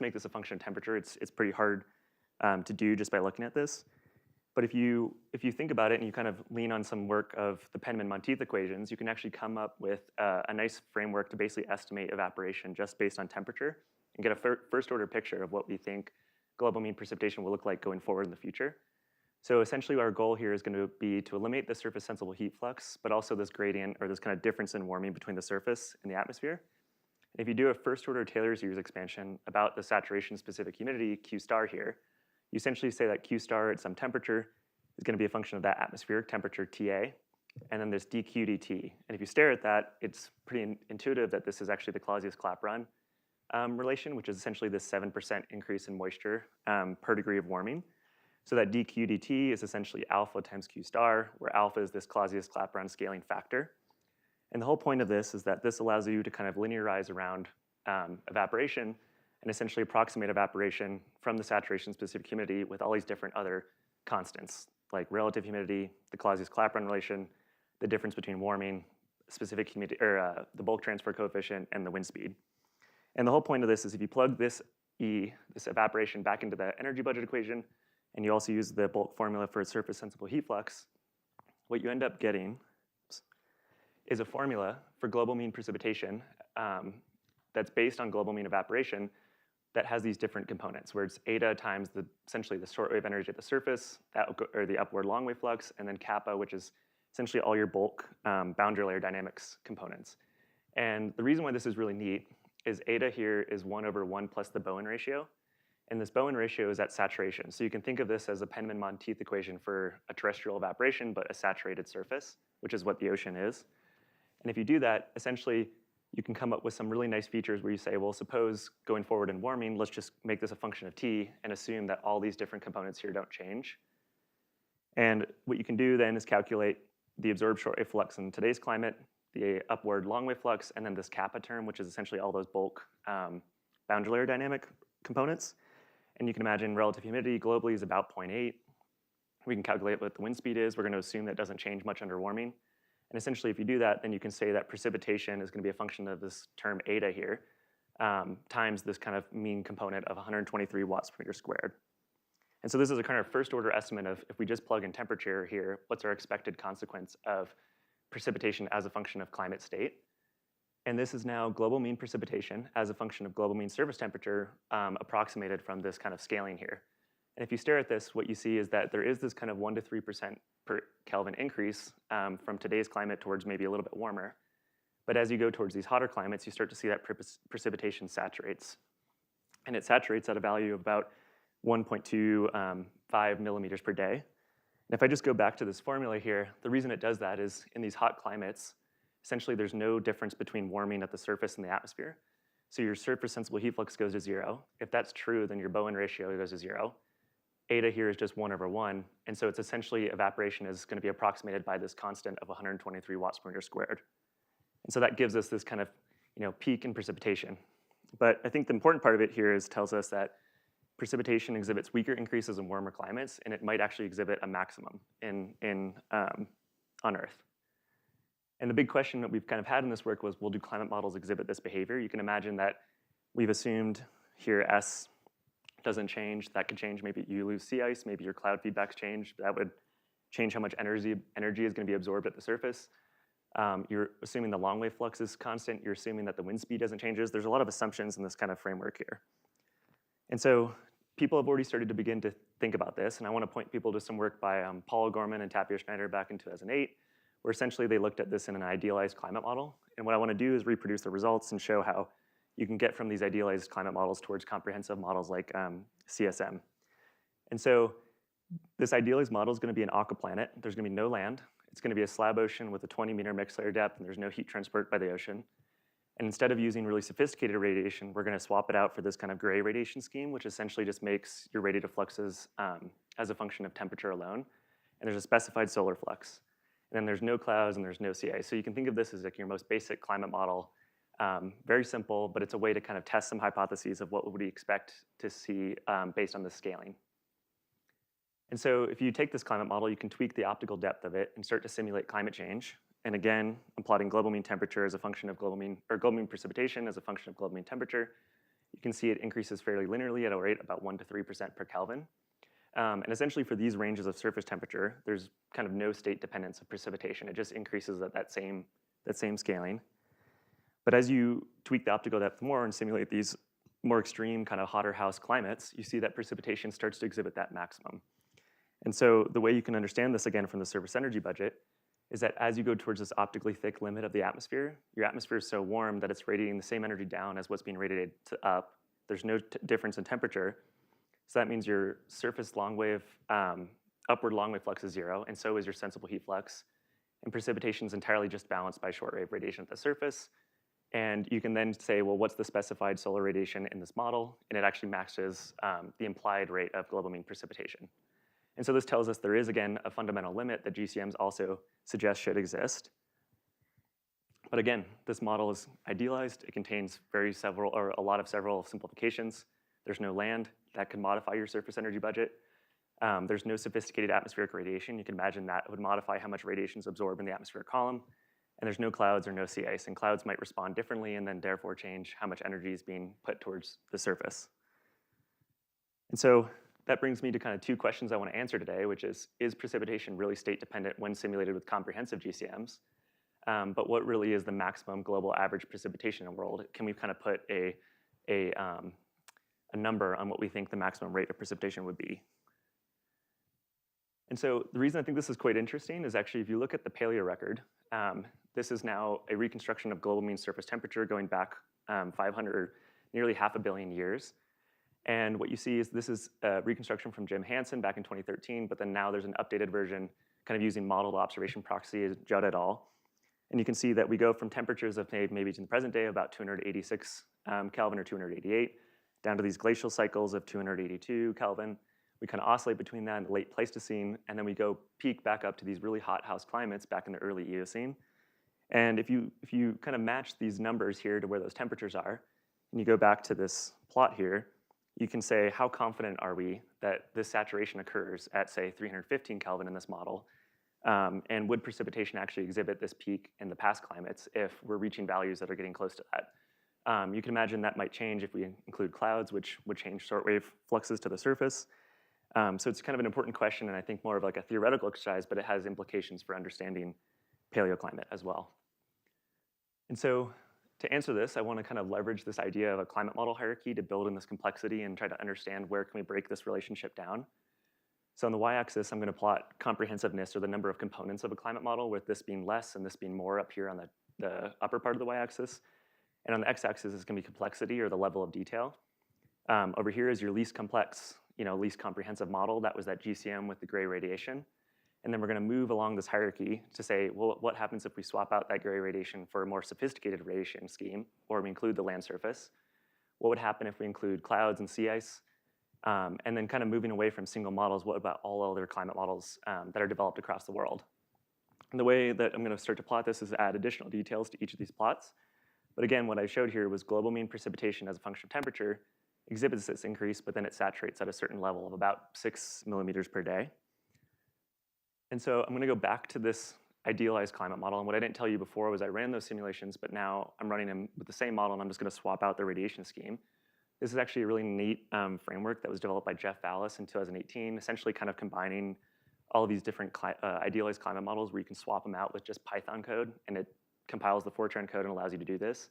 make this a function of temperature. It's pretty hard to do just by looking at this. But if you think about it and you kind of lean on some work of the Penman-Monteith equations, you can actually come up with a nice framework to basically estimate evaporation just based on temperature and get a first order picture of what we think global mean precipitation will look like going forward in the future. So essentially our goal here is going to be to eliminate the surface sensible heat flux, but also this gradient or this kind of difference in warming between the surface and the atmosphere. And if you do a first order Taylor series expansion about the saturation specific humidity, Q star here, you essentially say that Q star at some temperature is going to be a function of that atmospheric temperature, TA, and then there's dq dt. And if you stare at that, it's pretty intuitive that this is actually the Clausius-Clapeyron relation, which is essentially this 7% increase in moisture per degree of warming. So that dq dt is essentially alpha times Q star, where alpha is this Clausius-Clapeyron scaling factor. And the whole point of this is that this allows you to kind of linearize around evaporation and essentially approximate evaporation from the saturation-specific humidity with all these different other constants, like relative humidity, the Clausius-Clapeyron relation, the difference between warming, specific humidity, or the bulk transfer coefficient, and the wind speed. And the whole point of this is if you plug this E, this evaporation, back into the energy budget equation, and you also use the bulk formula for surface sensible heat flux, what you end up getting is a formula for global mean precipitation that's based on global mean evaporation that has these different components, where it's eta times essentially the shortwave energy at the surface, or the upward longwave flux, and then kappa, which is essentially all your bulk boundary layer dynamics components. And the reason why this is really neat is eta here is 1/1 plus the Bowen ratio. And this Bowen ratio is at saturation. So you can think of this as a Penman-Monteith equation for a terrestrial evaporation, but a saturated surface, which is what the ocean is. And if you do that, essentially, you can come up with some really nice features where you say, well, suppose going forward in warming, let's just make this a function of T and assume that all these different components here don't change. And what you can do then is calculate the absorbed shortwave flux in today's climate, the upward longwave flux, and then this kappa term, which is essentially all those bulk boundary layer dynamic components. And you can imagine relative humidity globally is about 0.8. We can calculate what the wind speed is. We're going to assume that doesn't change much under warming. And essentially, if you do that, then you can say that precipitation is going to be a function of this term eta here times this kind of mean component of 123 watts per meter squared. And so this is a kind of first order estimate of if we just plug in temperature here, what's our expected consequence of precipitation as a function of climate state. And this is now global mean precipitation as a function of global mean surface temperature approximated from this kind of scaling here. And if you stare at this, what you see is that there is this kind of 1 to 3% per Kelvin increase from today's climate towards maybe a little bit warmer. But as you go towards these hotter climates, you start to see that precipitation saturates. And it saturates at a value of about 1.25 millimeters per day. And if I just go back to this formula here, the reason it does that is in these hot climates, essentially there's no difference between warming at the surface and the atmosphere. So your surface sensible heat flux goes to 0. If that's true, then your Bowen ratio goes to 0. Eta here is just 1/1, and so it's essentially evaporation is going to be approximated by this constant of 123 watts per meter squared. And so that gives us this kind of peak in precipitation. But I think the important part of it here is tells us that precipitation exhibits weaker increases in warmer climates, and it might actually exhibit a maximum on Earth. And the big question that we've kind of had in this work was, well, do climate models exhibit this behavior? You can imagine that we've assumed here S doesn't change. That could change. Maybe you lose sea ice. Maybe your cloud feedbacks change. That would change how much energy is going to be absorbed at the surface. You're assuming the longwave flux is constant. You're assuming that the wind speed doesn't change. There's a lot of assumptions in this kind of framework here. And so people have already started to begin to think about this. And I want to point people to some work by Paul O'Gorman and Tapio Schneider back in 2008, where essentially they looked at this in an idealized climate model. And what I want to do is reproduce the results and show how you can get from these idealized climate models towards comprehensive models like CSM. And so this idealized model is going to be an aquaplanet. There's going to be no land. It's going to be a slab ocean with a 20-meter mixed layer depth, and there's no heat transport by the ocean. And instead of using really sophisticated radiation, we're going to swap it out for this kind of gray radiation scheme, which essentially just makes your radiative fluxes as a function of temperature alone. And there's a specified solar flux. And then there's no clouds and there's no sea ice. So you can think of this as like your most basic climate model. Very simple, but it's a way to kind of test some hypotheses of what would we expect to see based on the scaling. And so if you take this climate model, you can tweak the optical depth of it and start to simulate climate change. And again, I'm plotting global mean temperature as a function of global mean precipitation as a function of global mean temperature. you can see it increases fairly linearly at a rate about 1 to 3% per Kelvin. And essentially for these ranges of surface temperature, there's kind of no state dependence of precipitation. It just increases at that same scaling. But as you tweak the optical depth more and simulate these more extreme kind of hotter house climates, you see that precipitation starts to exhibit that maximum. And so the way you can understand this again from the surface energy budget is that as you go towards this optically thick limit of the atmosphere, your atmosphere is so warm that it's radiating the same energy down as what's being radiated up. There's no difference in temperature. So that means your surface longwave, upward longwave flux is 0, and so is your sensible heat flux. And precipitation is entirely just balanced by shortwave radiation at the surface. And you can then say, well, what's the specified solar radiation in this model? And it actually matches the implied rate of global mean precipitation. And so this tells us there is, again, a fundamental limit that GCMs also suggest should exist. But again, this model is idealized. It contains a lot of several simplifications. There's no land that can modify your surface energy budget. There's no sophisticated atmospheric radiation. You can imagine that would modify how much radiation is absorbed in the atmospheric column. And there's no clouds or no sea ice. And clouds might respond differently and then therefore change how much energy is being put towards the surface. And so that brings me to kind of two questions I want to answer today, which is precipitation really state dependent when simulated with comprehensive GCMs? But what really is the maximum global average precipitation in the world? Can we kind of put a number on what we think the maximum rate of precipitation would be? And so the reason I think this is quite interesting is actually if you look at the paleo record, this is now a reconstruction of global mean surface temperature going back 500 or nearly 500 million years. And what you see is this is a reconstruction from Jim Hansen back in 2013, but then now there's an updated version kind of using modeled observation proxy, Judd et al. And you can see that we go from temperatures of maybe to the present day about 286 Kelvin or 288, down to these glacial cycles of 282 Kelvin. We kind of oscillate between that and the late Pleistocene, and then we go peak back up to these really hot house climates back in the early Eocene. And if you kind of match these numbers here to where those temperatures are, and you go back to this plot here, you can say how confident are we that this saturation occurs at, say, 315 Kelvin in this model, and would precipitation actually exhibit this peak in the past climates if we're reaching values that are getting close to that? You can imagine that might change if we include clouds, which would change shortwave fluxes to the surface. So it's kind of an important question, and I think more of like a theoretical exercise, but it has implications for understanding paleoclimate as well. And so to answer this, I want to kind of leverage this idea of a climate model hierarchy to build in this complexity and try to understand where can we break this relationship down. So on the y-axis, I'm going to plot comprehensiveness, or the number of components of a climate model, with this being less and this being more up here on the upper part of the y-axis. And on the x-axis is going to be complexity, or the level of detail. Over here is your least complex, least comprehensive model. That was that GCM with the gray radiation. And then we're going to move along this hierarchy to say, well, what happens if we swap out that gray radiation for a more sophisticated radiation scheme, or we include the land surface? What would happen if we include clouds and sea ice? And then kind of moving away from single models, what about all other climate models that are developed across the world? And the way that I'm going to start to plot this is add additional details to each of these plots. But again, what I showed here was global mean precipitation as a function of temperature exhibits this increase, but then it saturates at a certain level of about 6 millimeters per day. And so I'm going to go back to this idealized climate model. And what I didn't tell you before was I ran those simulations, but now I'm running them with the same model, and I'm just going to swap out the radiation scheme. This is actually a really neat framework that was developed by Jeff Vallis in 2018, essentially kind of combining all of these different idealized climate models where you can swap them out with just Python code, and it compiles the Fortran code and allows you to do this.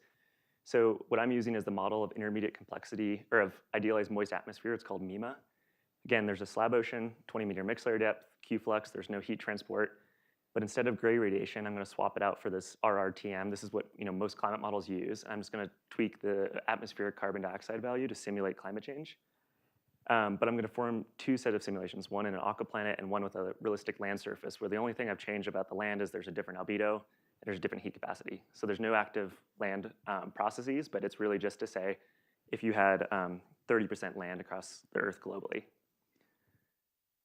So what I'm using is the model of intermediate complexity, or of idealized moist atmosphere. It's called MEMA. Again, there's a slab ocean, 20-meter mixed layer depth, Q flux. There's no heat transport. But instead of gray radiation, I'm going to swap it out for this RRTM. This is what most climate models use. I'm just going to tweak the atmospheric carbon dioxide value to simulate climate change. But I'm going to form two sets of simulations, one in an aquaplanet and one with a realistic land surface, where the only thing I've changed about the land is there's a different albedo and there's a different heat capacity. So there's no active land processes, but it's really just to say if you had 30% land across the Earth globally.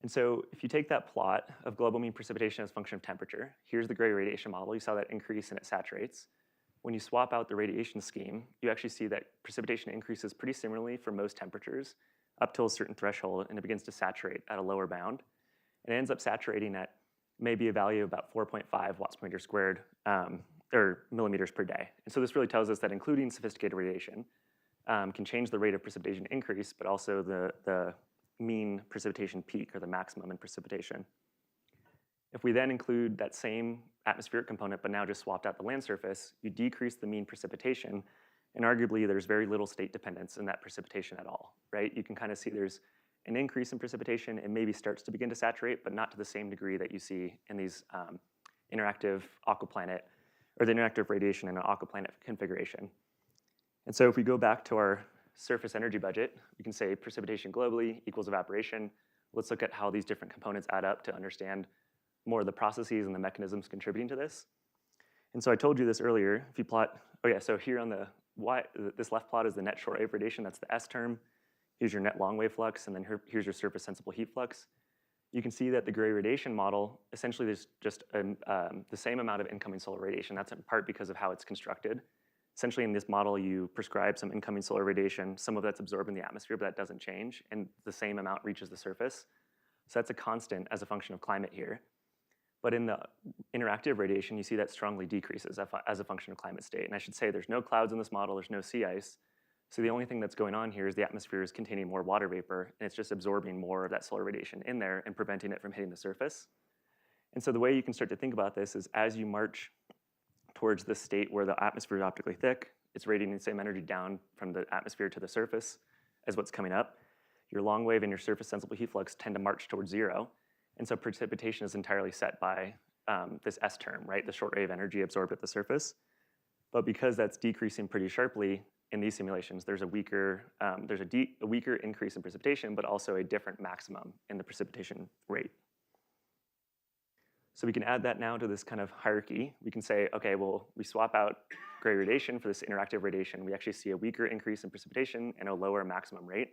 And so if you take that plot of global mean precipitation as a function of temperature, here's the gray radiation model. You saw that increase and it saturates. When you swap out the radiation scheme, you actually see that precipitation increases pretty similarly for most temperatures up to a certain threshold, and it begins to saturate at a lower bound. And it ends up saturating at maybe a value of about 4.5 watts per meter squared, or millimeters per day. And so this really tells us that including sophisticated radiation, can change the rate of precipitation increase, but also the mean precipitation peak, or the maximum in precipitation. If we then include that same atmospheric component, but now just swapped out the land surface, you decrease the mean precipitation, and arguably there's very little state dependence in that precipitation at all, right? You can kind of see there's an increase in precipitation. It maybe starts to begin to saturate, but not to the same degree that you see in these interactive aquaplanet, or the interactive radiation in an aquaplanet configuration. And so if we go back to our surface energy budget, we can say precipitation globally equals evaporation. Let's look at how these different components add up to understand more of the processes and the mechanisms contributing to this. And so I told you this earlier. If you plot, oh yeah, so here on the this left plot is the net shortwave radiation. That's the S term. Here's your net longwave flux, and then here's your surface sensible heat flux. You can see that the gray radiation model, essentially there's just the same amount of incoming solar radiation. That's in part because of how it's constructed. Essentially in this model, you prescribe some incoming solar radiation. Some of that's absorbed in the atmosphere, but that doesn't change, and the same amount reaches the surface. So that's a constant as a function of climate here. But in the interactive radiation, you see that strongly decreases as a function of climate state. And I should say there's no clouds in this model, there's no sea ice. So the only thing that's going on here is the atmosphere is containing more water vapor, and it's just absorbing more of that solar radiation in there and preventing it from hitting the surface. And so the way you can start to think about this is as you march towards this state where the atmosphere is optically thick, it's radiating the same energy down from the atmosphere to the surface as what's coming up. Your long wave and your surface sensible heat flux tend to march towards zero. And so precipitation is entirely set by this S term, right? The shortwave energy absorbed at the surface. But because that's decreasing pretty sharply in these simulations, there's a weaker increase in precipitation, but also a different maximum in the precipitation rate. So we can add that now to this kind of hierarchy. We can say, okay, well, we swap out gray radiation for this interactive radiation. We actually see a weaker increase in precipitation and a lower maximum rate.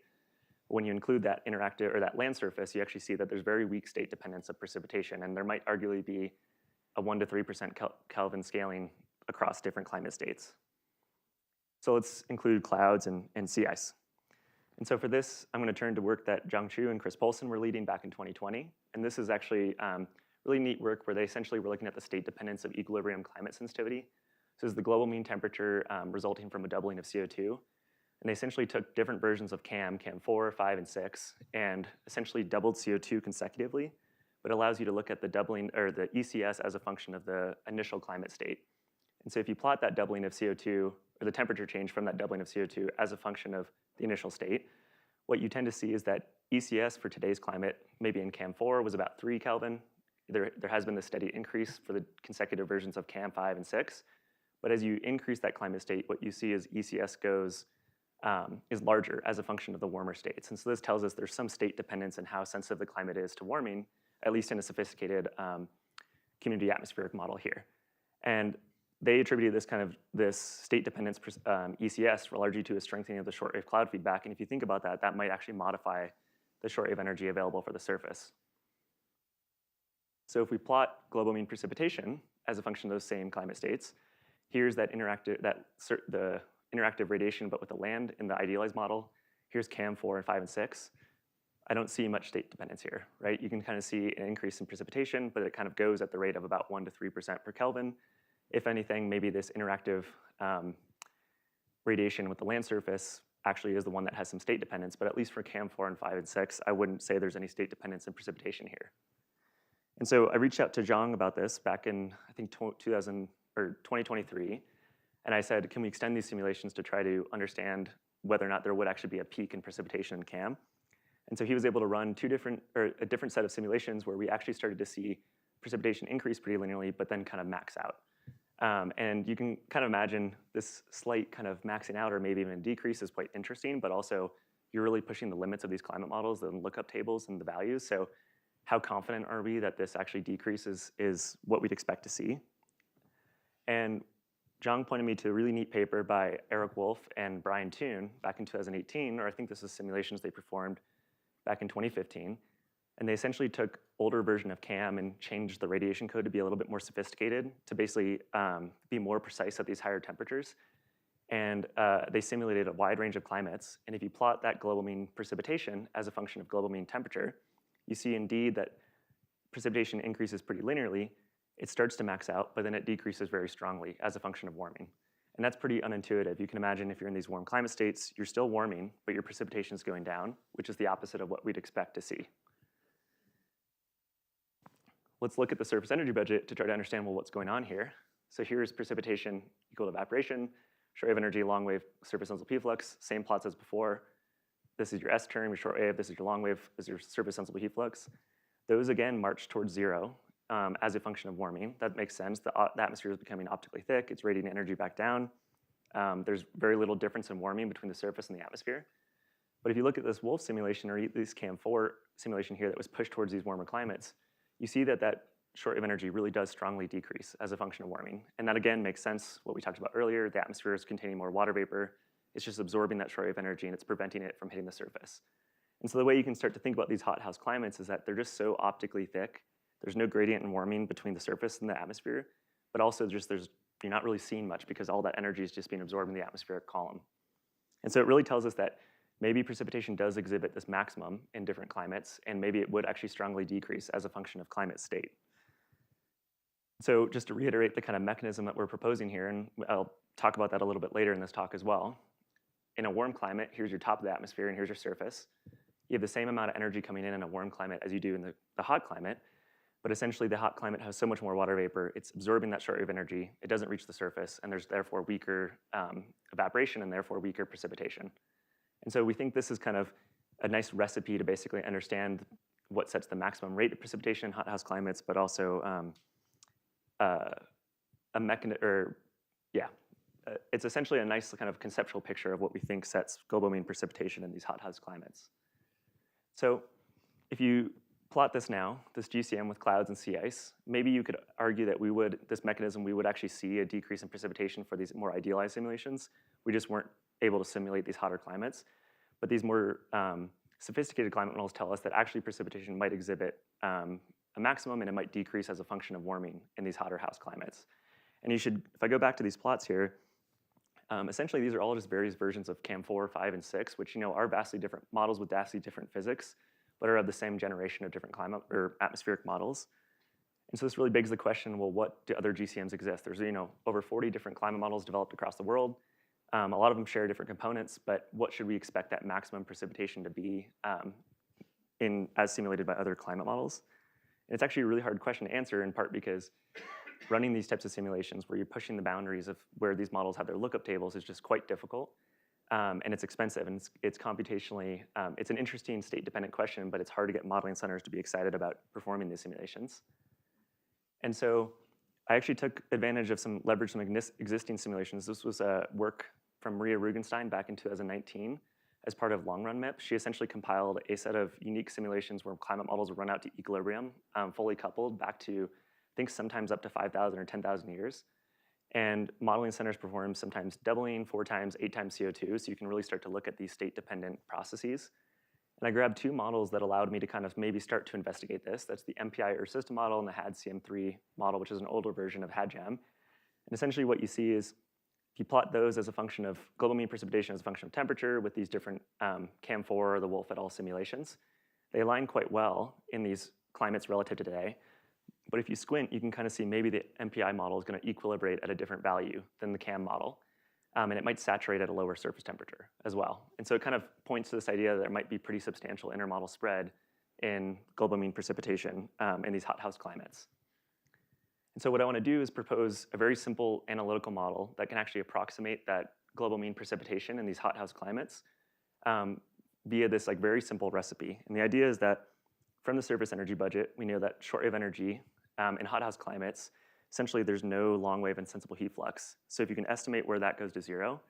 When you include that interactive or that land surface, you actually see that there's very weak state dependence of precipitation, and there might arguably be a 1 to 3% Kelvin scaling across different climate states. So let's include clouds and sea ice. And so for this, I'm going to turn to work that Zhang Chu and Chris Polson were leading back in 2020. And this is actually really neat work where they essentially were looking at the state dependence of equilibrium climate sensitivity. So this is the global mean temperature resulting from a doubling of CO2. And they essentially took different versions of CAM 4, 5, and 6, and essentially doubled CO2 consecutively, but allows you to look at the doubling, or the ECS as a function of the initial climate state. And so if you plot that doubling of CO2, or the temperature change from that doubling of CO2 as a function of the initial state, what you tend to see is that ECS for today's climate, maybe in CAM 4, was about 3 Kelvin. There has been this steady increase for the consecutive versions of CAM 5 and 6. But as you increase that climate state, what you see is ECS is larger as a function of the warmer states. And so this tells us there's some state dependence in how sensitive the climate is to warming, at least in a sophisticated community atmospheric model here. And they attributed this state dependence ECS largely to a strengthening of the shortwave cloud feedback. And if you think about that, that might actually modify the shortwave energy available for the surface. So if we plot global mean precipitation as a function of those same climate states, here's the interactive radiation, but with the land in the idealized model. Here's CAM 4 and 5 and 6. I don't see much state dependence here, right? You can kind of see an increase in precipitation, but it kind of goes at the rate of about 1 to 3% per Kelvin. If anything, maybe this interactive radiation with the land surface actually is the one that has some state dependence, but at least for CAM 4 and 5 and 6, I wouldn't say there's any state dependence in precipitation here. And so I reached out to Zhang about this back in, I think, 2023. And I said, can we extend these simulations to try to understand whether or not there would actually be a peak in precipitation in CAM? And so he was able to run a different set of simulations where we actually started to see precipitation increase pretty linearly, but then kind of max out. And you can kind of imagine this slight kind of maxing out or maybe even a decrease is quite interesting, but also you're really pushing the limits of these climate models and lookup tables and the values. So how confident are we that this actually decreases is what we'd expect to see? And Zhang pointed me to a really neat paper by Eric Wolf and Brian Toon back in 2018, or I think this is simulations they performed back in 2015. And they essentially took older version of CAM and changed the radiation code to be a little bit more sophisticated to basically be more precise at these higher temperatures. And they simulated a wide range of climates. And if you plot that global mean precipitation as a function of global mean temperature, you see indeed that precipitation increases pretty linearly. It starts to max out, but then it decreases very strongly as a function of warming. And that's pretty unintuitive. You can imagine if you're in these warm climate states, you're still warming, but your precipitation is going down, which is the opposite of what we'd expect to see. Let's look at the surface energy budget to try to understand, well, what's going on here. So here's precipitation equal to evaporation, shortwave energy, long wave, surface sensible heat flux, same plots as before. This is your S term, your shortwave, this is your long wave, this is your surface sensible heat flux. Those again march towards zero as a function of warming. That makes sense. The atmosphere is becoming optically thick, it's radiating energy back down. There's very little difference in warming between the surface and the atmosphere. But if you look at this Wolf simulation, or this CAM4 simulation here that was pushed towards these warmer climates, you see that that shortwave energy really does strongly decrease as a function of warming. And that again makes sense, what we talked about earlier, the atmosphere is containing more water vapor, it's just absorbing that shortwave energy and it's preventing it from hitting the surface. And so the way you can start to think about these hothouse climates is that they're just so optically thick, there's no gradient in warming between the surface and the atmosphere, but also you're not really seeing much because all that energy is just being absorbed in the atmospheric column. And so it really tells us that maybe precipitation does exhibit this maximum in different climates, and maybe it would actually strongly decrease as a function of climate state. So just to reiterate the kind of mechanism that we're proposing here, and I'll talk about that a little bit later in this talk as well. In a warm climate, here's your top of the atmosphere and here's your surface. You have the same amount of energy coming in a warm climate as you do in the hot climate, but essentially the hot climate has so much more water vapor, it's absorbing that shortwave energy, it doesn't reach the surface, and there's therefore weaker evaporation and therefore weaker precipitation. And so we think this is kind of a nice recipe to basically understand what sets the maximum rate of precipitation in hothouse climates, but also it's essentially a nice kind of conceptual picture of what we think sets global mean precipitation in these hothouse climates. So if you plot this now, this GCM with clouds and sea ice, maybe you could argue that we would actually see a decrease in precipitation for these more idealized simulations. We just weren't able to simulate these hotter climates. But these more sophisticated climate models tell us that actually precipitation might exhibit a maximum and it might decrease as a function of warming in these hotter house climates. And if I go back to these plots here, essentially these are all just various versions of CAM4, 5, and 6, which are vastly different models with vastly different physics, but are of the same generation of different climate or atmospheric models. And so this really begs the question, well, what do other GCMs exist? There's over 40 different climate models developed across the world. A lot of them share different components, but what should we expect that maximum precipitation to be as simulated by other climate models? And it's actually a really hard question to answer, in part because running these types of simulations where you're pushing the boundaries of where these models have their lookup tables is just quite difficult. And it's expensive, and it's computationally, it's an interesting state-dependent question, but it's hard to get modeling centers to be excited about performing these simulations. And so I actually took advantage of leveraged some existing simulations. This was work from Maria Rugenstein back in 2019 as part of Long Run MIP. She essentially compiled a set of unique simulations where climate models would run out to equilibrium, fully coupled back to, I think, sometimes up to 5,000 or 10,000 years. And modeling centers perform sometimes doubling, 4 times, 8 times CO2, so you can really start to look at these state-dependent processes. And I grabbed 2 models that allowed me to kind of maybe start to investigate this. That's the MPI Earth System model and the HAD-CM3 model, which is an older version of HADGEM. And essentially what you see is, if you plot those as a function of global mean precipitation as a function of temperature with these different CAM4 or the Wolf et al. Simulations, they align quite well in these climates relative to today. But if you squint, you can kind of see maybe the MPI model is going to equilibrate at a different value than the CAM model. And it might saturate at a lower surface temperature as well. And so it kind of points to this idea that there might be pretty substantial intermodal spread in global mean precipitation in these hothouse climates. And so what I want to do is propose a very simple analytical model that can actually approximate that global mean precipitation in these hothouse climates via this very simple recipe. And the idea is that from the surface energy budget, we know that shortwave energy in hothouse climates, essentially there's no long wave and sensible heat flux. So if you can estimate where that goes to 0,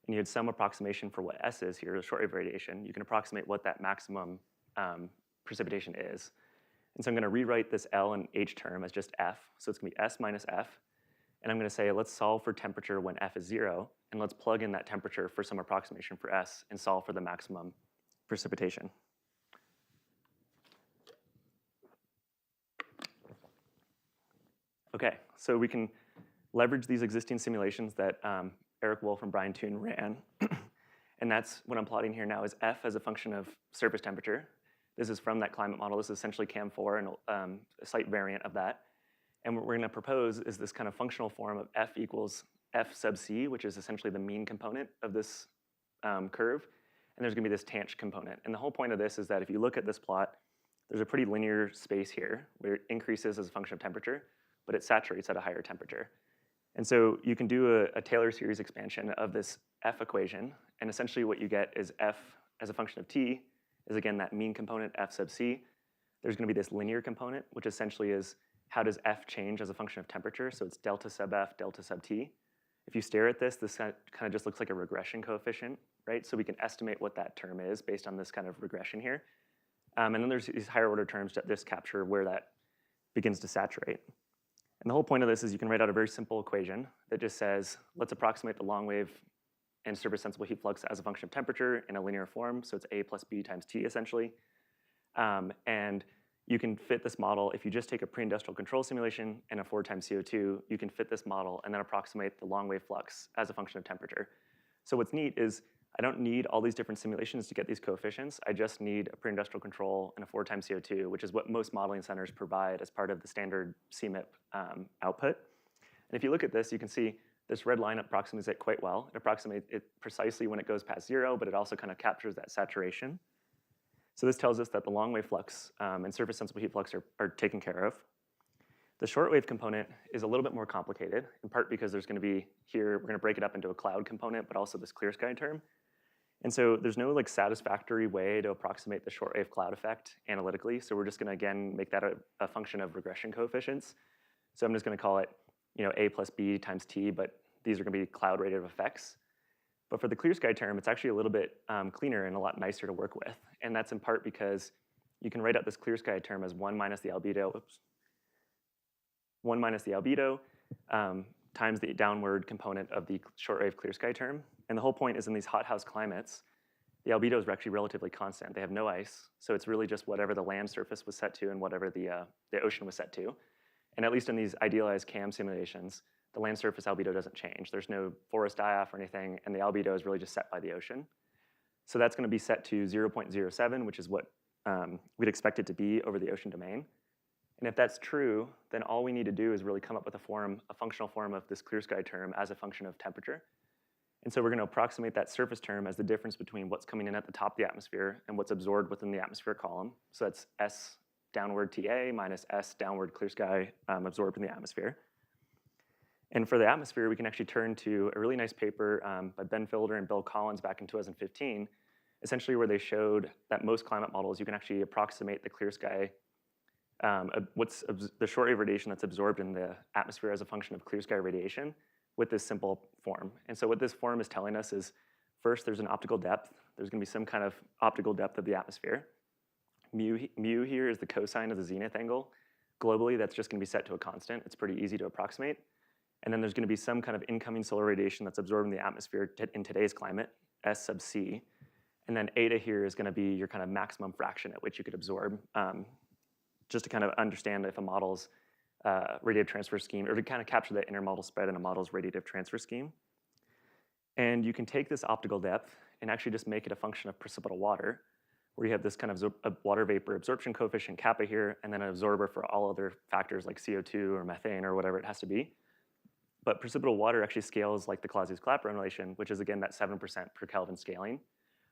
and you had some approximation for what S is here, the shortwave radiation, you can approximate what that maximum precipitation is. And so I'm going to rewrite this L and H term as just F. So it's going to be S minus F. And I'm going to say, let's solve for temperature when F is 0, and let's plug in that temperature for some approximation for S and solve for the maximum precipitation. Okay, so we can leverage these existing simulations that Eric Wolf and Brian Toon ran. And that's what I'm plotting here now is F as a function of surface temperature. This is from that climate model. This is essentially CAM4 and a slight variant of that. And what we're going to propose is this kind of functional form of F equals f sub c, which is essentially the mean component of this curve, and there's going to be this tangent component. And the whole point of this is that if you look at this plot, there's a pretty linear space here where it increases as a function of temperature, but it saturates at a higher temperature. And so you can do a Taylor series expansion of this f equation, and essentially what you get is f as a function of t is, again, that mean component f sub c. There's going to be this linear component, which essentially is how does f change as a function of temperature? So it's delta sub f, delta sub t. If you stare at this kind of just looks like a regression coefficient, right? So we can estimate what that term is based on this kind of regression here. And then there's these higher order terms that just capture where that begins to saturate. And the whole point of this is you can write out a very simple equation that just says, let's approximate the long wave and surface sensible heat flux as a function of temperature in a linear form. So it's A plus B times T, essentially. And you can fit this model, if you just take a pre-industrial control simulation and a 4 times CO2, you can fit this model and then approximate the long wave flux as a function of temperature. So what's neat is I don't need all these different simulations to get these coefficients. I just need a pre-industrial control and a 4 times CO2, which is what most modeling centers provide as part of the standard CMIP output. And if you look at this, you can see this red line approximates it quite well. It approximates it precisely when it goes past 0, but it also kind of captures that saturation. So this tells us that the long wave flux and surface sensible heat flux are taken care of. The shortwave component is a little bit more complicated, in part because there's going to be here, we're going to break it up into a cloud component, but also this clear sky term. And so there's no like satisfactory way to approximate the shortwave cloud effect analytically. So we're just going to, again, make that a function of regression coefficients. So I'm just going to call it A plus B times T, but these are going to be cloud radiative effects. But for the clear sky term, it's actually a little bit cleaner and a lot nicer to work with. And that's in part because you can write out this clear sky term as 1 minus the albedo, 1 minus the albedo times the downward component of the shortwave clear sky term. And the whole point is in these hothouse climates, the albedos are actually relatively constant. They have no ice, so it's really just whatever the land surface was set to and whatever the ocean was set to. And at least in these idealized CAM simulations, the land surface albedo doesn't change. There's no forest die-off or anything, and the albedo is really just set by the ocean. So that's going to be set to 0.07, which is what we'd expect it to be over the ocean domain. And if that's true, then all we need to do is really come up with a functional form of this clear sky term as a function of temperature. And so we're going to approximate that surface term as the difference between what's coming in at the top of the atmosphere and what's absorbed within the atmospheric column. So that's S downward TA minus S downward clear sky absorbed in the atmosphere. And for the atmosphere, we can actually turn to a really nice paper by Ben Fielder and Bill Collins back in 2015, essentially where they showed that most climate models, you can actually approximate the clear sky, what's the shortwave radiation that's absorbed in the atmosphere as a function of clear sky radiation with this simple form. And so what this form is telling us is, first, there's an optical depth. There's going to be some kind of optical depth of the atmosphere. Mu here is the cosine of the zenith angle. Globally, that's just going to be set to a constant. It's pretty easy to approximate. And then there's going to be some kind of incoming solar radiation that's absorbed in the atmosphere in today's climate, S sub c. And then eta here is going to be your kind of maximum fraction at which you could absorb, just to kind of understand if a model's radiative transfer scheme, or to kind of capture that intermodal spread in a model's radiative transfer scheme. And you can take this optical depth and actually just make it a function of precipitable water, where you have this kind of water vapor absorption coefficient kappa here, and then an absorber for all other factors like CO2 or methane or whatever it has to be. But precipitable water actually scales like the Clausius Clapeyron relation, which is again that 7% per Kelvin scaling.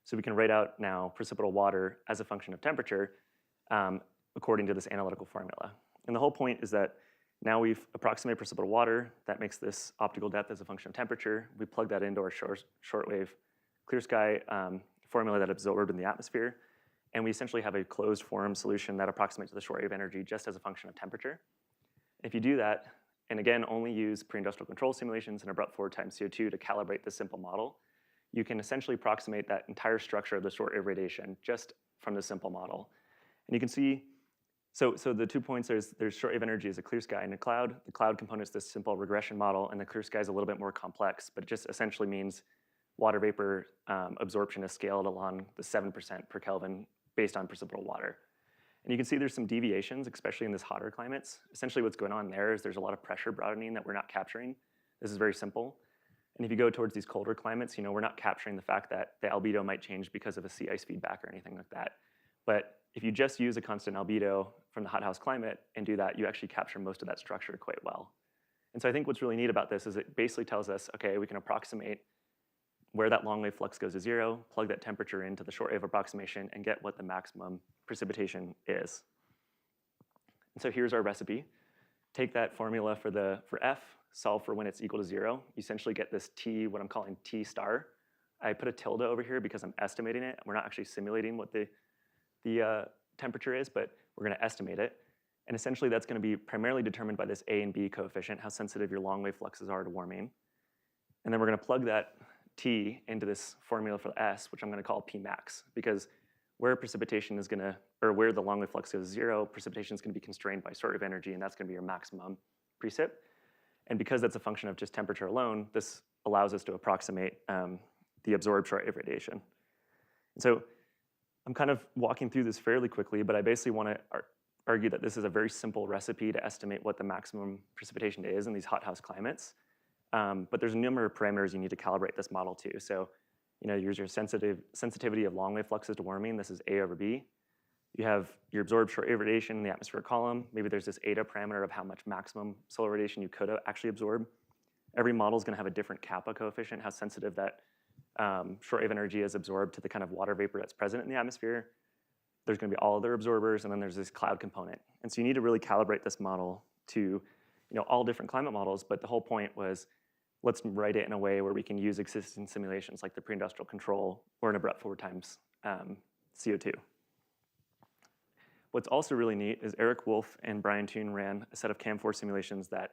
So we can write out now precipitable water as a function of temperature according to this analytical formula. And the whole point is that now we've approximated precipitable water. That makes this optical depth as a function of temperature. We plug that into our shortwave clear sky formula that absorbed in the atmosphere. And we essentially have a closed form solution that approximates the shortwave energy just as a function of temperature. If you do that, and again, only use pre-industrial control simulations and abrupt 4 times CO2 to calibrate this simple model, you can essentially approximate that entire structure of the shortwave radiation just from this simple model. And you can see, so the 2 points, there's shortwave energy as a clear sky and a cloud. The cloud component is this simple regression model, and the clear sky is a little bit more complex, but it just essentially means water vapor absorption is scaled along the 7% per Kelvin based on precipitable water. And you can see there's some deviations, especially in this hotter climates. Essentially what's going on there is there's a lot of pressure broadening that we're not capturing. This is very simple. And if you go towards these colder climates, we're not capturing the fact that the albedo might change because of a sea ice feedback or anything like that. But if you just use a constant albedo from the hothouse climate and do that, you actually capture most of that structure quite well. And so I think what's really neat about this is it basically tells us, okay, we can approximate where that long wave flux goes to 0, plug that temperature into the shortwave approximation, and get what the maximum precipitation is. And so here's our recipe. Take that formula for F, solve for when it's equal to 0. You essentially get this T, what I'm calling T star. I put a tilde over here because I'm estimating it. We're not actually simulating what the temperature is, but we're going to estimate it. And essentially, that's going to be primarily determined by this A and B coefficient, how sensitive your long wave fluxes are to warming. And then we're going to plug that T into this formula for S, which I'm going to call P max, because where precipitation is going to, or where the long wave flux goes to 0, precipitation is going to be constrained by shortwave energy, and that's going to be your maximum precip. And because that's a function of just temperature alone, this allows us to approximate the absorbed shortwave radiation. And so I'm kind of walking through this fairly quickly, but I basically want to argue that this is a very simple recipe to estimate what the maximum precipitation is in these hothouse climates. But there's a number of parameters you need to calibrate this model to. So here's your sensitivity of long wave fluxes to warming. This is A over B. You have your absorbed shortwave radiation in the atmospheric column. Maybe there's this eta parameter of how much maximum solar radiation you could actually absorb. Every model is going to have a different kappa coefficient, how sensitive that shortwave energy is absorbed to the kind of water vapor that's present in the atmosphere. There's going to be all other absorbers, and then there's this cloud component. And so you need to really calibrate this model to all different climate models, but the whole point was, let's write it in a way where we can use existing simulations like the pre-industrial control or an abrupt forward times CO2. What's also really neat is Eric Wolf and Brian Toon ran a set of CAM4 simulations that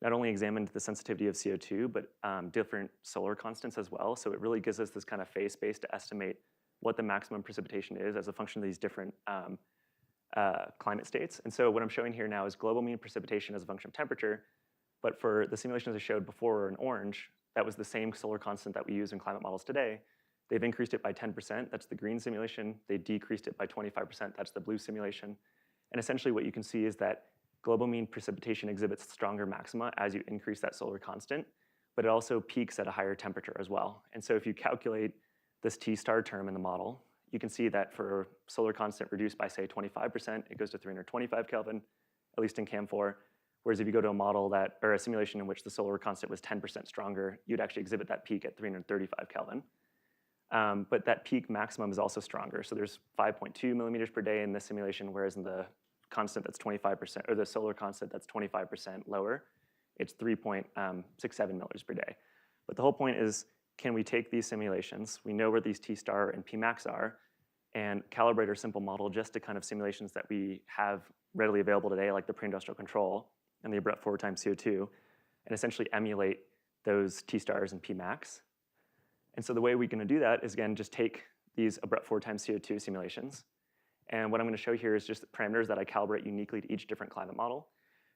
not only examined the sensitivity of CO2, but different solar constants as well. So it really gives us this kind of phase space to estimate what the maximum precipitation is as a function of these different climate states. And so what I'm showing here now is global mean precipitation as a function of temperature. But for the simulations I showed before in orange, that was the same solar constant that we use in climate models today. They've increased it by 10%. That's the green simulation. They decreased it by 25%. That's the blue simulation. And essentially what you can see is that global mean precipitation exhibits stronger maxima as you increase that solar constant, but it also peaks at a higher temperature as well. And so if you calculate this T star term in the model, you can see that for solar constant reduced by, say, 25%, it goes to 325 Kelvin, at least in CAM4. Whereas if you go to a model or a simulation in which the solar constant was 10% stronger, you'd actually exhibit that peak at 335 Kelvin. But that peak maximum is also stronger. So there's 5.2 millimeters per day in this simulation, whereas in the constant that's 25%, or the solar constant that's 25% lower, it's 3.67 millimeters per day. But the whole point is, can we take these simulations, we know where these T star and P max are, and calibrate our simple model just to kind of simulations that we have readily available today, like the pre-industrial control and the abrupt forward time CO2, and essentially emulate those T stars and P max. And so the way we're going to do that is, again, just take these abrupt forward time CO2 simulations. And what I'm going to show here is just the parameters that I calibrate uniquely to each different climate model.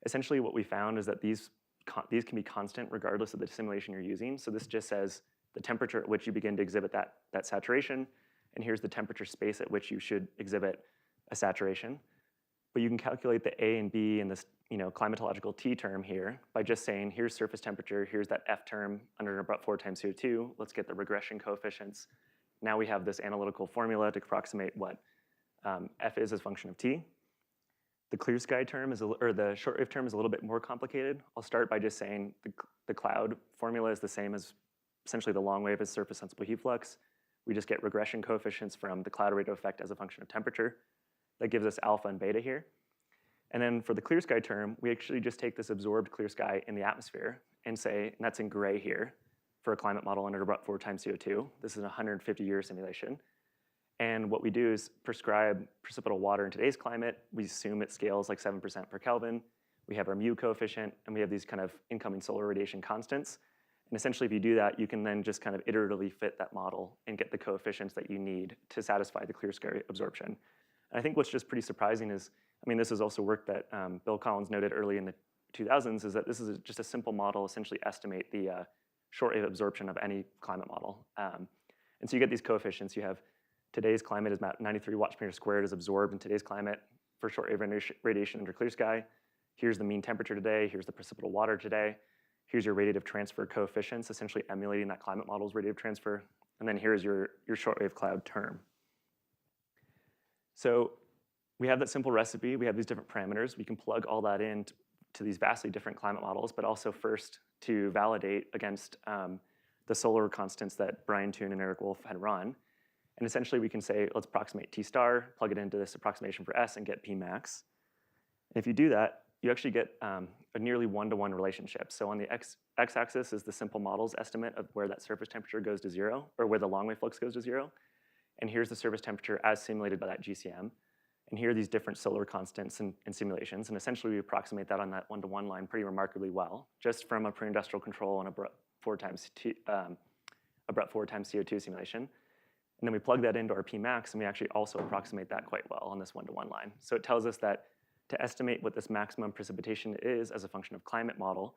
Essentially, what we found is that these can be constant regardless of the simulation you're using. So this just says the temperature at which you begin to exhibit that saturation, and here's the temperature space at which you should exhibit a saturation. But you can calculate the A and B in this climatological T term here by just saying, here's surface temperature, here's that F term under an abrupt forward time CO2. Let's get the regression coefficients. Now we have this analytical formula to approximate what F is as a function of T. The clear sky term or the shortwave term is a little bit more complicated. I'll start by just saying the cloud formula is the same as essentially the long wave as surface sensible heat flux. We just get regression coefficients from the cloud rate effect as a function of temperature. That gives us alpha and beta here. And then for the clear sky term, we actually just take this absorbed clear sky in the atmosphere and say, and that's in gray here, for a climate model under abrupt forward time CO2. This is a 150-year simulation. And what we do is prescribe precipitable water in today's climate. We assume it scales like 7% per Kelvin. We have our mu coefficient, and we have these kind of incoming solar radiation constants. And essentially, if you do that, you can then just kind of iteratively fit that model and get the coefficients that you need to satisfy the clear sky absorption. And I think what's just pretty surprising is, this is also work that Bill Collins noted early in the 2000s, is that this is just a simple model, essentially estimate the shortwave absorption of any climate model. And so you get these coefficients. You have today's climate is about 93 watts per meter squared is absorbed in today's climate for shortwave radiation under clear sky. Here's the mean temperature today. Here's the precipitable water today. Here's your radiative transfer coefficients, essentially emulating that climate model's radiative transfer. And then here's your shortwave cloud term. So we have that simple recipe. We have these different parameters. We can plug all that in to these vastly different climate models, but also first to validate against the solar constants that Brian Toon and Eric Wolf had run. And essentially we can say, let's approximate T star, plug it into this approximation for S and get P max. And if you do that, you actually get a nearly one-to-one relationship. So on the x-axis is the simple model's estimate of where that surface temperature goes to 0, or where the longwave flux goes to 0. And here's the surface temperature as simulated by that GCM. And here are these different solar constants and simulations. And essentially we approximate that on that one-to-one line pretty remarkably well, just from a pre-industrial control and abrupt 4 times CO2 simulation. And then we plug that into our P max, and we actually also approximate that quite well on this one-to-one line. So it tells us that to estimate what this maximum precipitation is as a function of climate model,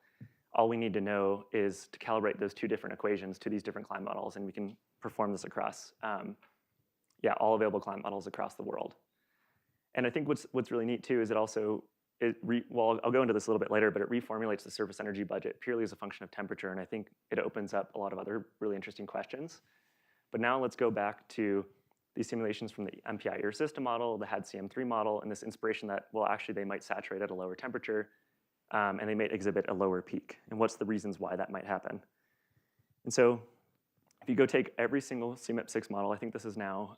all we need to know is to calibrate those 2 different equations to these different climate models, and we can perform this across all available climate models across the world. And I think what's really neat too is it also, well, I'll go into this a little bit later, but it reformulates the surface energy budget purely as a function of temperature, and I think it opens up a lot of other really interesting questions. But now let's go back to these simulations from the MPI air system model, the HAD-CM3 model, and this inspiration that, well, actually they might saturate at a lower temperature, and they might exhibit a lower peak. And what's the reasons why that might happen? And so if you go take every single CMIP6 model, I think this is now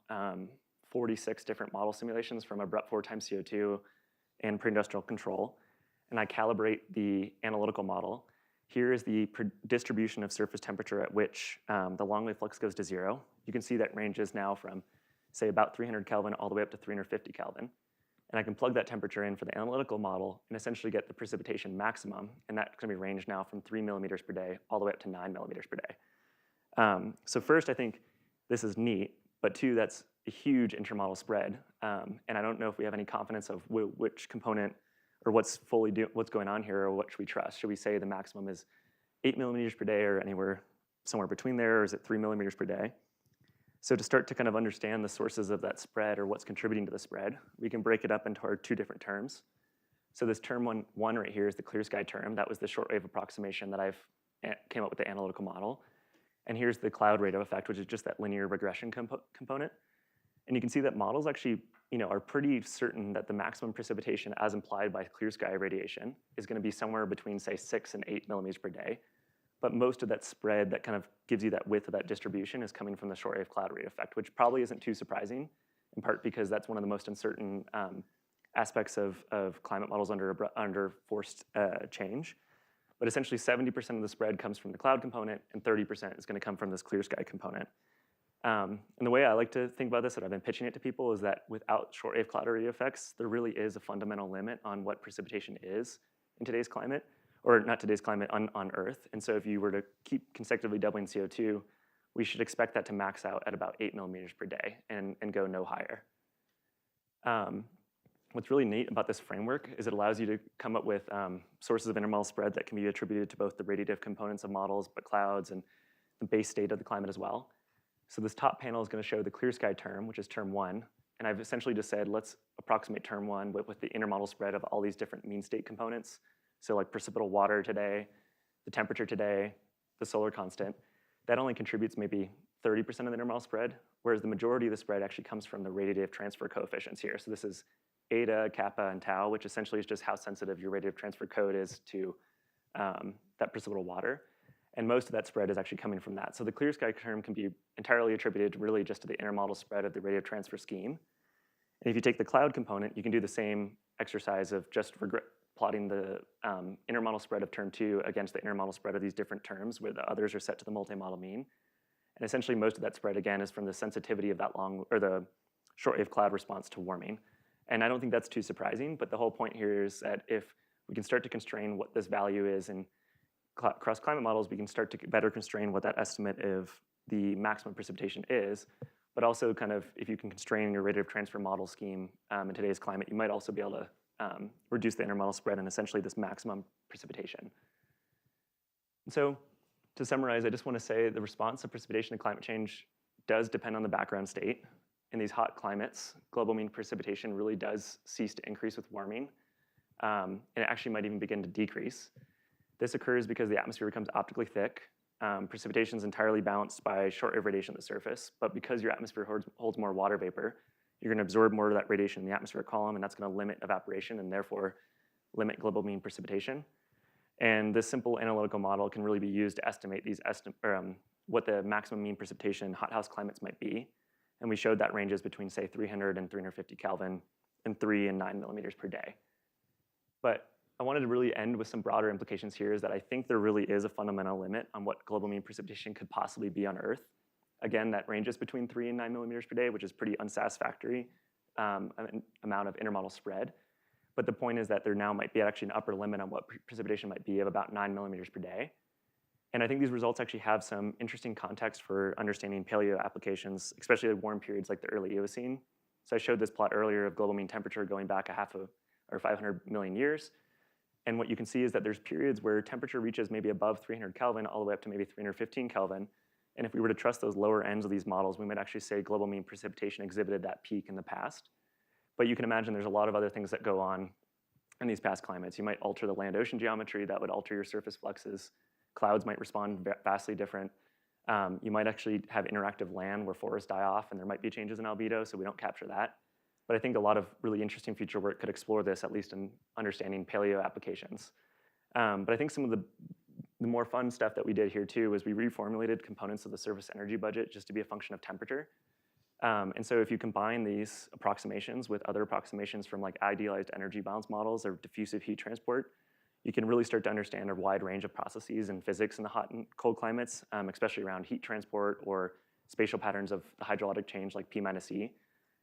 46 different model simulations from abrupt 4 times CO2 and pre-industrial control, and I calibrate the analytical model. Here is the distribution of surface temperature at which the longwave flux goes to 0. You can see that ranges now from, say, about 300 Kelvin all the way up to 350 Kelvin. And I can plug that temperature in for the analytical model and essentially get the precipitation maximum, and that's going to be ranged now from 3 millimeters per day all the way up to 9 millimeters per day. So first, I think this is neat, but 2, that's a huge intermodel spread, and I don't know if we have any confidence of which component or what's going on here, or what should we trust? Should we say the maximum is 8 millimeters per day, or somewhere between there, or is it 3 millimeters per day? So to start to kind of understand the sources of that spread, or what's contributing to the spread, we can break it up into our 2 different terms. So this term one right here is the clear sky term. That was the shortwave approximation that I've came up with the analytical model. And here's the cloud rate of effect, which is just that linear regression component. And you can see that models actually are pretty certain that the maximum precipitation as implied by clear sky radiation is going to be somewhere between, say, 6 and 8 millimeters per day. But most of that spread that kind of gives you that width of that distribution is coming from the shortwave cloud rate effect, which probably isn't too surprising, in part because that's one of the most uncertain aspects of climate models under forced change. But essentially 70% of the spread comes from the cloud component, and 30% is going to come from this clear sky component. And the way I like to think about this, and I've been pitching it to people, is that without shortwave cloud rate effects, there really is a fundamental limit on what precipitation is in today's climate, or not today's climate, on Earth. And so if you were to keep consecutively doubling CO2, we should expect that to max out at about 8 millimeters per day and go no higher. What's really neat about this framework is it allows you to come up with sources of intermodal spread that can be attributed to both the radiative components of models, but clouds, and the base state of the climate as well. So this top panel is going to show the clear sky term, which is term 1. And I've essentially just said, let's approximate term 1 with the intermodal spread of all these different mean state components. So like precipitable water today, the temperature today, the solar constant. That only contributes maybe 30% of the intermodal spread, whereas the majority of the spread actually comes from the radiative transfer coefficients here. So this is eta, kappa, and tau, which essentially is just how sensitive your radiative transfer code is to that precipitable water. And most of that spread is actually coming from that. So the clear sky term can be entirely attributed really just to the intermodal spread of the radiative transfer scheme. And if you take the cloud component, you can do the same exercise of just plotting the intermodal spread of term 2 against the intermodal spread of these different terms, where the others are set to the multi-model mean. And essentially most of that spread, again, is from the sensitivity of that the shortwave cloud response to warming. And I don't think that's too surprising, but the whole point here is that if we can start to constrain what this value is in across climate models, we can start to better constrain what that estimate of the maximum precipitation is, but also kind of, if you can constrain your radiative transfer model scheme in today's climate, you might also be able to reduce the intermodal spread and essentially this maximum precipitation. And so to summarize, I just want to say the response to precipitation to climate change does depend on the background state. In these hot climates, global mean precipitation really does cease to increase with warming, and it actually might even begin to decrease. This occurs because the atmosphere becomes optically thick. Precipitation is entirely balanced by shortwave radiation at the surface, but because your atmosphere holds more water vapor, you're going to absorb more of that radiation in the atmospheric column, and that's going to limit evaporation and therefore limit global mean precipitation. And this simple analytical model can really be used to estimate what the maximum mean precipitation in hothouse climates might be. And we showed that ranges between, say, 300 and 350 Kelvin and 3 and 9 millimeters per day. But I wanted to really end with some broader implications here is that I think there really is a fundamental limit on what global mean precipitation could possibly be on Earth. Again, that ranges between 3 and 9 millimeters per day, which is pretty unsatisfactory amount of intermodal spread. But the point is that there now might be actually an upper limit on what precipitation might be of about 9 millimeters per day. And I think these results actually have some interesting context for understanding paleo applications, especially at warm periods like the early Eocene. So I showed this plot earlier of global mean temperature going back 500 million years. And what you can see is that there's periods where temperature reaches maybe above 300 Kelvin all the way up to maybe 315 Kelvin. And if we were to trust those lower ends of these models, we might actually say global mean precipitation exhibited that peak in the past. But you can imagine there's a lot of other things that go on in these past climates. You might alter the land-ocean geometry that would alter your surface fluxes. Clouds might respond vastly different. You might actually have interactive land where forests die off and there might be changes in albedo, so we don't capture that. But I think a lot of really interesting future work could explore this, at least in understanding paleo applications. But I think some of the more fun stuff that we did here too was we reformulated components of the surface energy budget just to be a function of temperature. And so if you combine these approximations with other approximations from like idealized energy balance models or diffusive heat transport, you can really start to understand a wide range of processes in physics in the hot and cold climates, especially around heat transport or spatial patterns of the hydrologic change like P minus E.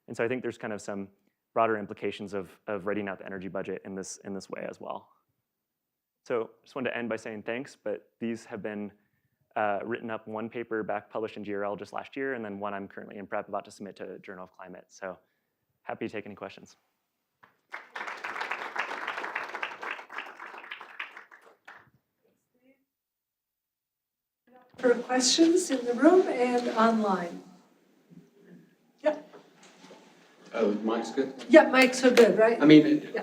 And so I think there's kind of some broader implications of writing out the energy budget in this way as well. So just wanted to end by saying thanks, but these have been written up, one paper back published in GRL just last year, and then one I'm currently in prep about to submit to Journal of Climate. So happy to take any questions. For questions in the room and online. Yep. Oh, Mike's good? Yeah, Mike's so good, right? I mean, yeah.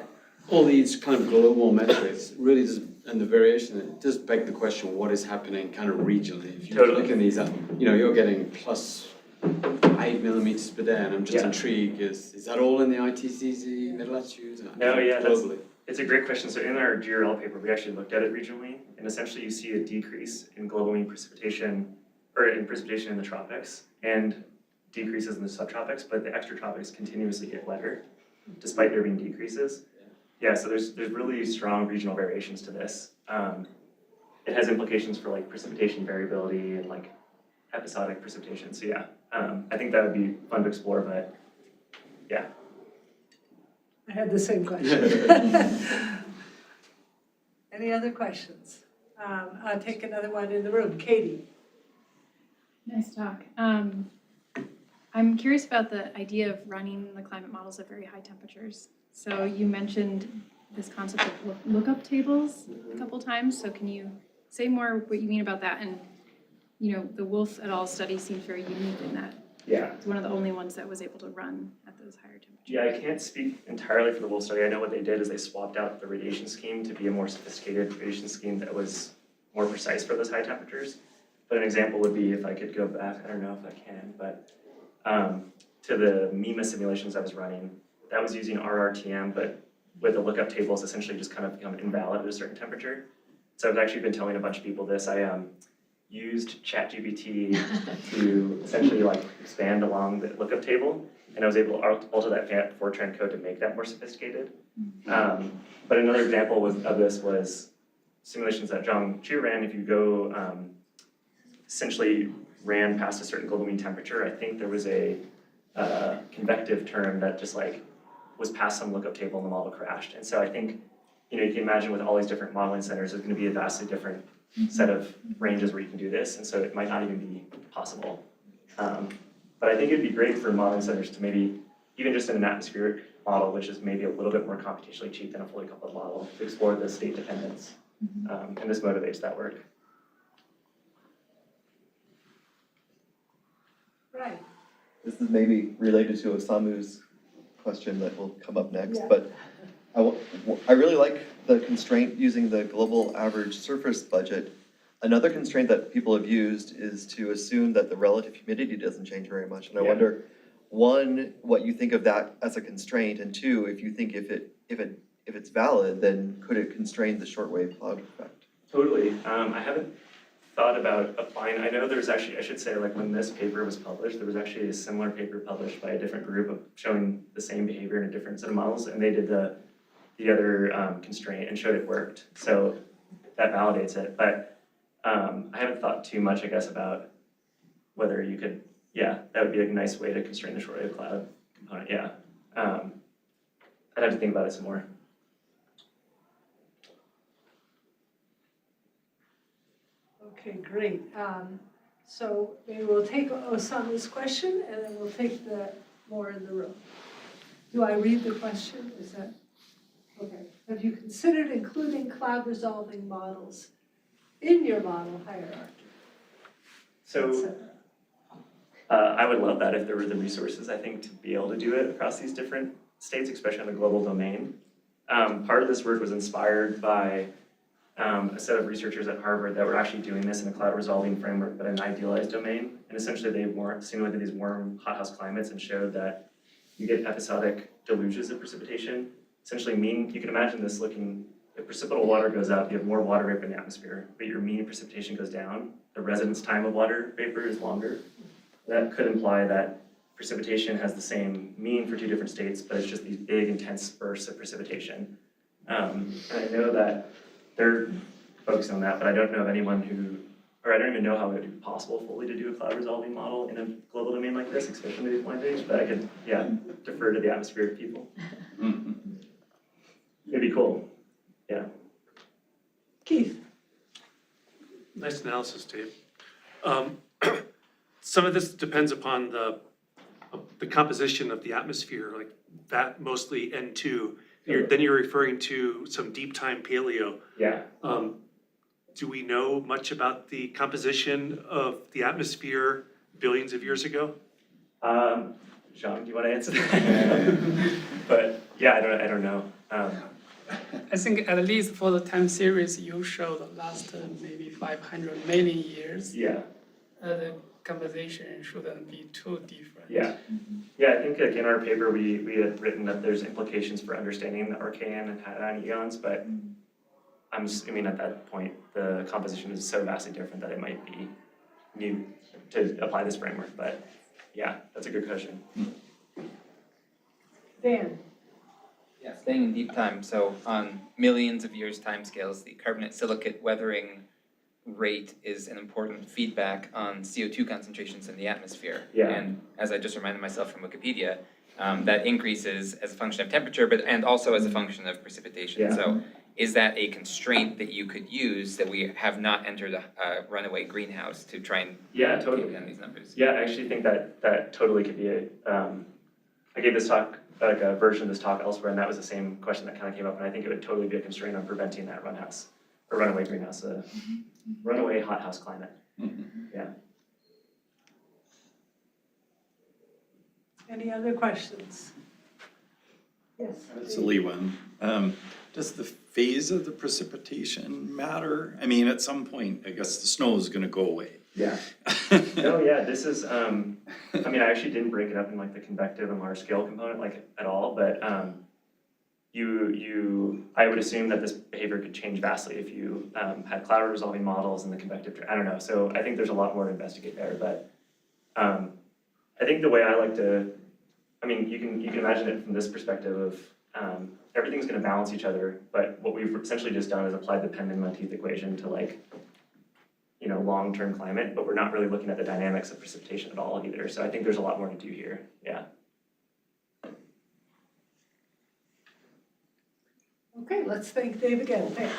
All these kind of global metrics really does, and the variation, it does beg the question, what is happening kind of regionally? If you look at these, you're getting plus 8 millimeters per day, and I'm just intrigued, is that all in the ITCZ mid-latitude? No, yeah, globally? It's a great question. So in our GRL paper, we actually looked at it regionally, and essentially you see a decrease in global mean precipitation, or in precipitation in the tropics, and decreases in the subtropics, but the extratropics continuously get wetter, despite there being decreases. Yeah, so there's really strong regional variations to this. It has implications for like precipitation variability and like episodic precipitation. So yeah, I think that would be fun to explore, but yeah. I had the same question. Any other questions? I'll take another one in the room. Katie. Nice talk. I'm curious about the idea of running the climate models at very high temperatures. So you mentioned this concept of lookup tables a couple times. So can you say more what you mean about that? And the Wolf et al. Study seems very unique in that. Yeah. It's one of the only ones that was able to run at those higher temperatures. Yeah, I can't speak entirely for the Wolf study. I know what they did is they swapped out the radiation scheme to be a more sophisticated radiation scheme that was more precise for those high temperatures. But an example would be, if I could go back, I don't know if I can, but to the MEMA simulations I was running, that was using RRTM, but with the lookup tables essentially just kind of become invalid at a certain temperature. So I've actually been telling a bunch of people this. I used ChatGPT to essentially like expand along the lookup table, and I was able to alter that Fortran code to make that more sophisticated. But another example of this was simulations that Zhang Chu ran. If you go essentially ran past a certain global mean temperature, I think there was a convective term that just like was past some lookup table and the model crashed. And so I think, you can imagine with all these different modeling centers, there's going to be a vastly different set of ranges where you can do this, and so it might not even be possible. But I think it'd be great for modeling centers to maybe, even just in an atmospheric model, which is maybe a little bit more computationally cheap than a fully coupled model, to explore the state dependence. And this motivates that work. Right. This is maybe related to Osamu's question that will come up next, Yeah. but I really like the constraint using the global average surface budget. Another constraint that people have used is to assume that the relative humidity doesn't change very much. And I wonder, one, what you think of that as a constraint, and two, if you think if if it's valid, then could it constrain the shortwave cloud effect? Totally. I haven't thought about applying. I know there's actually, I should say, like when this paper was published, there was actually a similar paper published by a different group of showing the same behavior in a different set of models, and they did the other constraint and showed it worked. So that validates it. But I haven't thought too much, I guess, about whether you could, yeah, that would be a nice way to constrain the shortwave cloud component, yeah. I'd have to think about it some more. Okay, great. So maybe we'll take Osama's question and then we'll take the more in the room. Do I read the question? Is that, okay. Have you considered including cloud resolving models in your model hierarchy? So I would love that if there were the resources, I think, to be able to do it across these different states, especially on the global domain. Part of this work was inspired by a set of researchers at Harvard that were actually doing this in a cloud resolving framework, but in an idealized domain. And essentially they simulated these warm hothouse climates and showed that you get episodic deluges of precipitation. Essentially you can imagine this looking, if precipitable water goes up, you have more water vapor in the atmosphere, but your mean precipitation goes down. The residence time of water vapor is longer. That could imply that precipitation has the same mean for two different states, but it's just these big, intense bursts of precipitation. And I know that they're focused on that, but I don't know of anyone or I don't even know how it would be possible fully to do a cloud resolving model in a global domain like this, especially these point range, but I could, yeah, defer to the atmospheric people. It'd be cool, yeah. Keith. Nice analysis, Dave. Some of this depends upon the composition of the atmosphere, like that mostly N2. Then you're referring to some deep time paleo. Yeah. Do we know much about the composition of the atmosphere billions of years ago? Jean, do you want to answer that? But yeah, I don't know. I think at least for the time series you showed the last maybe 500 million years, Yeah. The composition shouldn't be too different. Yeah. Yeah, I think like in our paper we had written that there's implications for understanding the Archean and Hadean eons, but I mean at that point the composition is so vastly different that it might be new to apply this framework. But yeah, that's a good question. Dan. Yeah, staying in deep time, so on millions of years timescales, the carbonate silicate weathering rate is an important feedback on CO2 concentrations in the atmosphere. Yeah. And as I just reminded myself from Wikipedia, that increases as a function of temperature, and also as a function of precipitation. Yeah. So is that a constraint that you could use that we have not entered a runaway greenhouse to try and Yeah, keep totally. down these numbers? Yeah, I actually think that totally could be I gave this talk, like a version of this talk elsewhere, and that was the same question that kind of came up, and I think it would totally be a constraint on preventing that runaway greenhouse, runaway hothouse climate. Yeah. Any other questions? Yes. It's a Lee one. Does the phase of the precipitation matter? I mean, at some point, I guess the snow is gonna go away. Yeah. No, yeah, this is, I mean, I actually didn't break it up in like the convective and large scale component like at all, but I would assume that this behavior could change vastly if you had cloud resolving models and the convective, I don't know. So I think there's a lot more to investigate there, but I think the way I like to, I mean, you can imagine it from this perspective of everything's gonna balance each other, but what we've essentially just done is applied the Penman-Monteith equation to like, you know, long-term climate, but we're not really looking at the dynamics of precipitation at all either. So I think there's a lot more to do here, yeah. Okay, let's thank Dave again. Thanks.